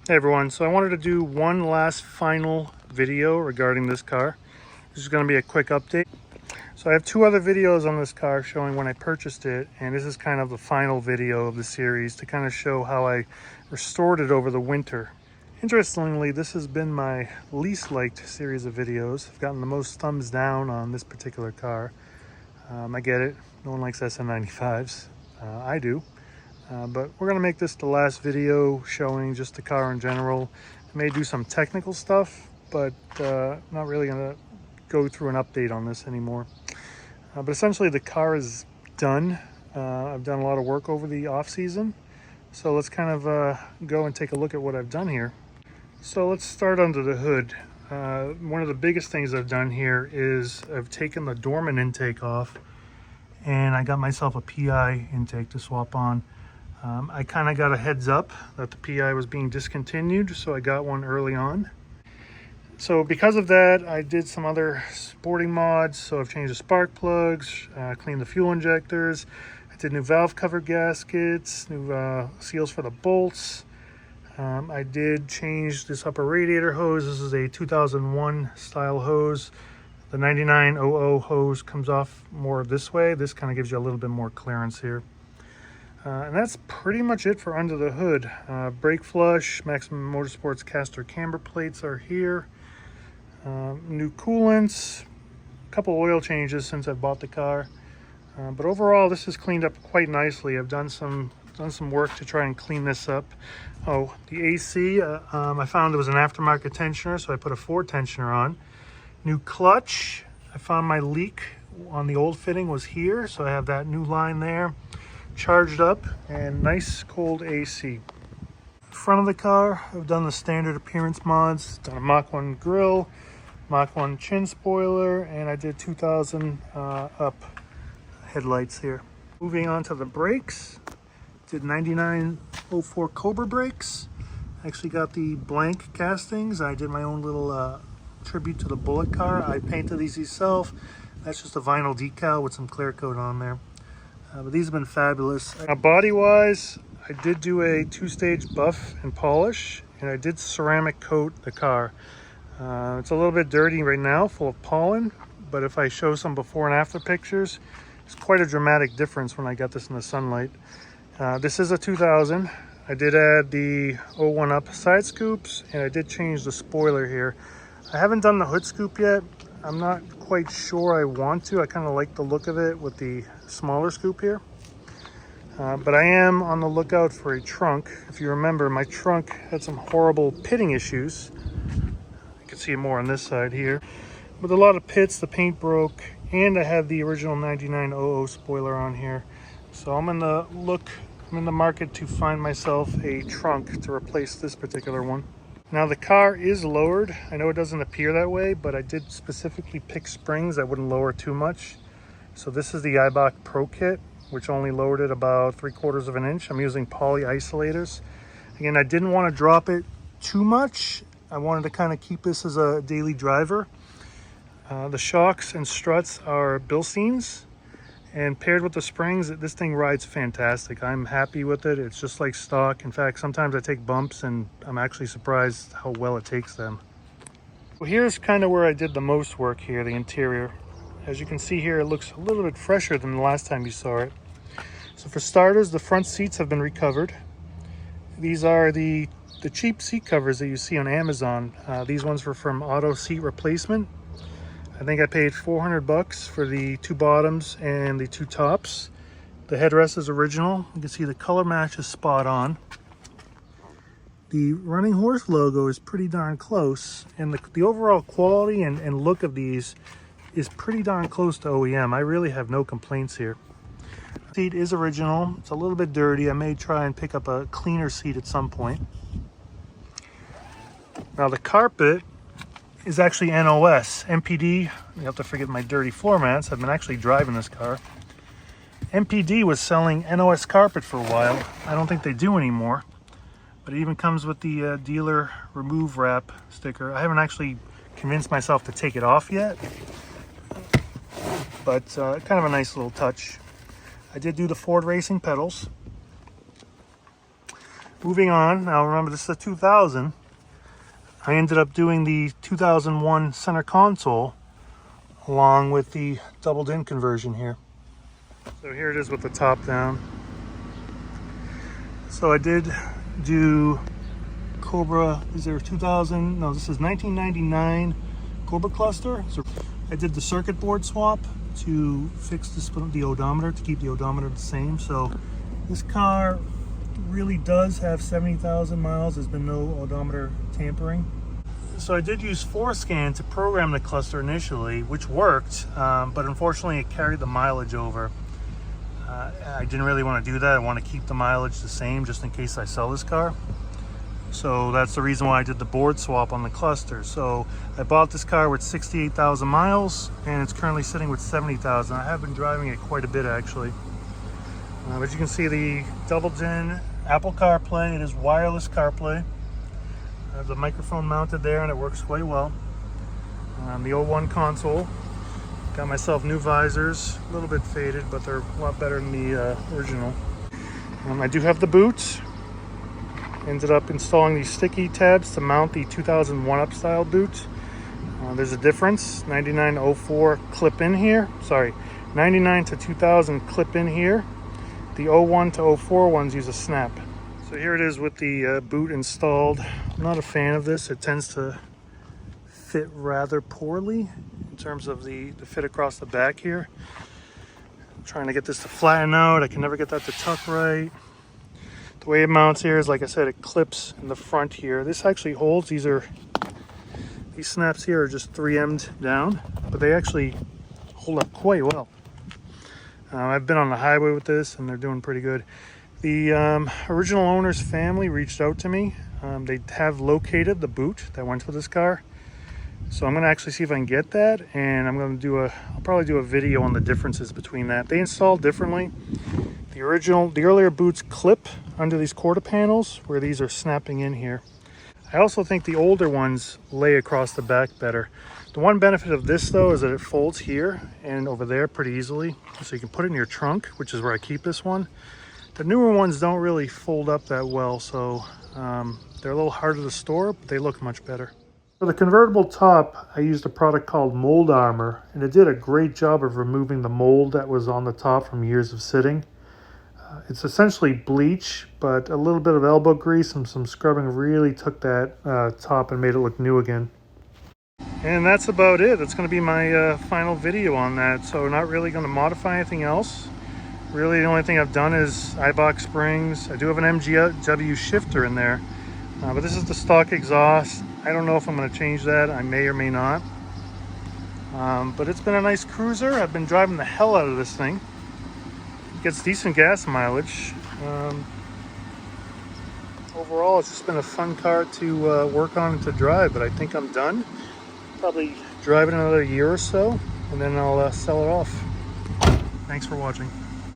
Hey everyone, so I wanted to do one last final video regarding this car. This is going to be a quick update. So I have two other videos on this car showing when I purchased it, and this is kind of the final video of the series to kind of show how I restored it over the winter. Interestingly, this has been my least liked series of videos. I've gotten the most thumbs down on this particular car. I get it, no one likes SM95s. I do. But we're going to make this the last video showing just the car in general. I may do some technical stuff, but not really going to go through an update on this anymore. But essentially the car is done. I've done a lot of work over the off season. So let's kind of go and take a look at what I've done here. So let's start under the hood. One of the biggest things I've done here is I've taken the dormant intake off, and I got myself a PI intake to swap on. I kind of got a heads up that the PI was being discontinued, so I got one early on. So because of that, I did some other sporting mods. So I've changed the spark plugs, cleaned the fuel injectors, I did new valve cover gaskets, new seals for the bolts. I did change this upper radiator hose. This is a 2001 style hose. The 9900 hose comes off more this way. This kind of gives you a little bit more clearance here. And that's pretty much it for under the hood. Brake flush, Maximum Motorsports caster camber plates are here. New coolants, a couple oil changes since I've bought the car. But overall, this is cleaned up quite nicely. I've done some work to try and clean this up. Oh, the AC, I found it was an aftermarket tensioner, so I put a Ford tensioner on. New clutch, I found my leak on the old fitting was here, so I have that new line there. Charged up, and nice cold AC. Front of the car, I've done the standard appearance mods. Done a Mach 1 grille, Mach 1 chin spoiler, and I did 2000 up headlights here. Moving on to the brakes, did 9904 Cobra brakes. Actually got the blank castings. I did my own little tribute to the Bullet car. I painted these myself. That's just a vinyl decal with some clear coat on there. But these have been fabulous. Now, body-wise, I did do a two-stage buff and polish, and I did ceramic coat the car. It's a little bit dirty right now, full of pollen, but if I show some before and after pictures, it's quite a dramatic difference when I got this in the sunlight. This is a 2000. I did add the 01 up side scoops, and I did change the spoiler here. I haven't done the hood scoop yet. I'm not quite sure I want to. I kind of like the look of it with the smaller scoop here. But I am on the lookout for a trunk. If you remember, my trunk had some horrible pitting issues. You can see more on this side here. With a lot of pits, the paint broke, and I had the original 9900 spoiler on here. So I'm in the market to find myself a trunk to replace this particular one. Now the car is lowered. I know it doesn't appear that way, but I did specifically pick springs that wouldn't lower too much. So this is the Ibach Pro Kit, which only lowered it about 3/4 of an inch. I'm using poly isolators. Again, I didn't want to drop it too much. I wanted to kind of keep this as a daily driver. The shocks and struts are Bilsteins, and paired with the springs, this thing rides fantastic. I'm happy with it. It's just like stock. In fact, sometimes I take bumps and I'm actually surprised how well it takes them. Well, here's kind of where I did the most work here, the interior. As you can see here, it looks a little bit fresher than the last time you saw it. So for starters, the front seats have been recovered. These are the cheap seat covers that you see on Amazon. These ones were from Auto Seat Replacement. I think I paid 400 bucks for the two bottoms and the two tops. The headrest is original. You can see the color match is spot on. The Running Horse logo is pretty darn close, and the overall quality and look of these is pretty darn close to OEM. I really have no complaints here. The seat is original. It's a little bit dirty. I may try and pick up a cleaner seat at some point. Now the carpet is actually NOS. MPD, you have to forget my dirty floor mats. I've been actually driving this car. MPD was selling NOS carpet for a while. I don't think they do anymore. But it even comes with the dealer remove wrap sticker. I haven't actually convinced myself to take it off yet. But kind of a nice little touch. I did do the Ford Racing pedals. Moving on, now remember this is a 2000. I ended up doing the 2001 center console along with the doubled in conversion here. So here it is with the top down. So I did do Cobra, is there 2000? No, this is 1999 Cobra cluster. So I did the circuit board swap to fix the odometer, to keep the odometer the same. So this car really does have 70,000 miles. There's been no odometer tampering. So I did use Forescan to program the cluster initially, which worked, but unfortunately it carried the mileage over. I didn't really want to do that. I want to keep the mileage the same just in case I sell this car. So that's the reason why I did the board swap on the cluster. So I bought this car with 68,000 miles and it's currently sitting with 70,000. I have been driving it quite a bit actually. But you can see the doubled-in Apple CarPlay. It is wireless CarPlay. I have the microphone mounted there and it works quite well. The 01 console. Got myself new visors, a little bit faded, but they're a lot better than the original. I do have the boot. Ended up installing these sticky tabs to mount the 2001 up style boot. There's a difference. 99 to 04 clip in here. Sorry, 99 to 2000 clip in here. The 01 to 04 ones use a snap. So here it is with the boot installed. I'm not a fan of this. It tends to fit rather poorly in terms of the fit across the back here. I'm trying to get this to flatten out. I can never get that to tuck right. The way it mounts here is, like I said, it clips in the front here. This actually holds. These snaps here are just 3M'd down, but they actually hold up quite well. I've been on the highway with this and they're doing pretty good. The original owner's family reached out to me. They have located the boot that went with this car. So I'm going to actually see if I can get that, and I'll probably do a video on the differences between that. They installed differently. The earlier boots clip under these quarter panels where these are snapping in here. I also think the older ones lay across the back better. The one benefit of this though is that it folds here and over there pretty easily. So you can put it in your trunk, which is where I keep this one. The newer ones don't really fold up that well, so they're a little harder to store, but they look much better. For the convertible top, I used a product called Mold Armor, and it did a great job of removing the mold that was on the top from years of sitting. It's essentially bleach, but a little bit of elbow grease and some scrubbing really took that top and made it look new again. And that's about it. That's going to be my final video on that. So not really going to modify anything else. Really the only thing I've done is eyebox springs. I do have an MGW shifter in there, but this is the stock exhaust. I don't know if I'm going to change that. I may or may not. But it's been a nice cruiser. I've been driving the hell out of this thing. It gets decent gas mileage. Overall, it's just been a fun car to work on and to drive, but I think I'm done. Probably drive it another year or so, and then I'll sell it off. Thanks for watching.